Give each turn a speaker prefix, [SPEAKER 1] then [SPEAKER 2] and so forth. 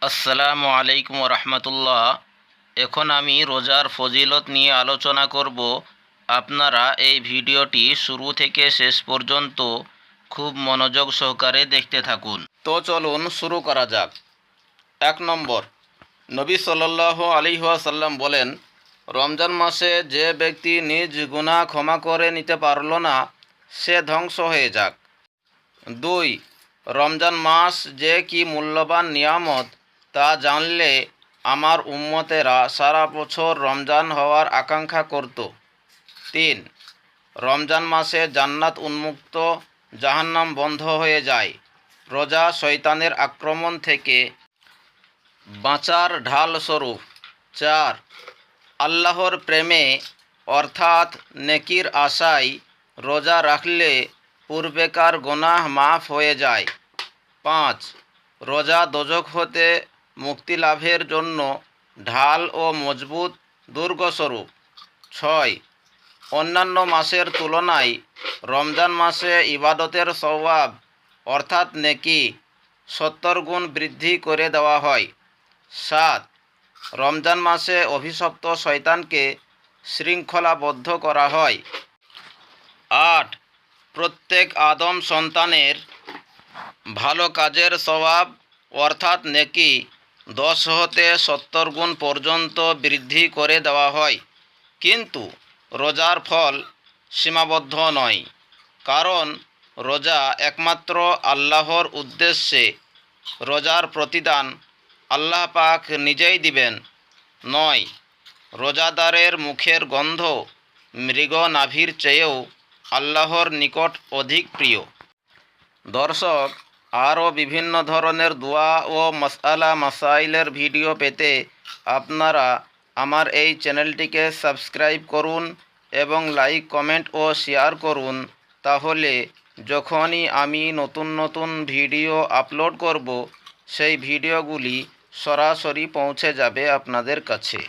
[SPEAKER 1] আসসালামু আলাইকুম রহমতুল্লাহ। এখন আমি রোজার ফজিলত নিয়ে আলোচনা করব। আপনারা এই ভিডিওটি শুরু থেকে শেষ পর্যন্ত খুব মনোযোগ সহকারে দেখতে থাকুন। তো চলুন শুরু করা যাক। 1 নম্বর, নবী সাল্লাল্লাহু আলাইহি ওয়াসাল্লাম বলেন, রমজান মাসে যে ব্যক্তি নিজ গুনাহ ক্ষমা করে নিতে পারল না, সে ধ্বংস হয়ে যাক। 2, রমজান মাস যে কি মূল্যবান নিয়ামত তা জানলে আমার উম্মতেরা সারা বছর রমজান হওয়ার আকাঙ্ক্ষা করত। 3, রমজান মাসে জান্নাত উন্মুক্ত, জাহান্নাম বন্ধ হয়ে যায়। রোজা শয়তানের আক্রমণ থেকে বাঁচার ঢাল স্বরূপ। 4, আল্লাহর প্রেমে অর্থাৎ নেকির আশায় রোজা রাখলে পূর্বেকার গুনাহ মাফ হয়ে যায়। 5, রোজা দোজখ হতে মুক্তি লাভের জন্য ঢাল ও মজবুত দুর্গস্বরূপ। 6, অন্যান্য মাসের তুলনায় রমজান মাসে ইবাদতের সওয়াব অর্থাৎ নেকি 70 গুণ বৃদ্ধি করে দেওয়া হয়। 7, রমজান মাসে অভিশপ্ত শয়তানকে শৃঙ্খলাবদ্ধ করা হয়। 8, প্রত্যেক আদম সন্তানের ভালো কাজের সওয়াব অর্থাৎ নেকি 10 হতে 70 গুণ পর্যন্ত বৃদ্ধি করে দেওয়া হয়। কিন্তু রোজার ফল সীমাবদ্ধ নয়, কারণ রোজা একমাত্র আল্লাহর উদ্দেশ্যে। রোজার প্রতিদান আল্লাহ পাক নিজেই দিবেন। 9, রোজাদারের মুখের গন্ধ মৃগ নাভির চেয়েও আল্লাহর নিকট অধিক প্রিয়। দর্শক, আরও বিভিন্ন ধরনের দোয়া ও মাসআলা মাসাইলের ভিডিও পেতে আপনারা আমার এই চ্যানেলটিকে সাবস্ক্রাইব করুন এবং লাইক, কমেন্ট ও শেয়ার করুন। তাহলে যখনই আমি নতুন নতুন ভিডিও আপলোড করব, সেই ভিডিওগুলি সরাসরি পৌঁছে যাবে আপনাদের কাছে।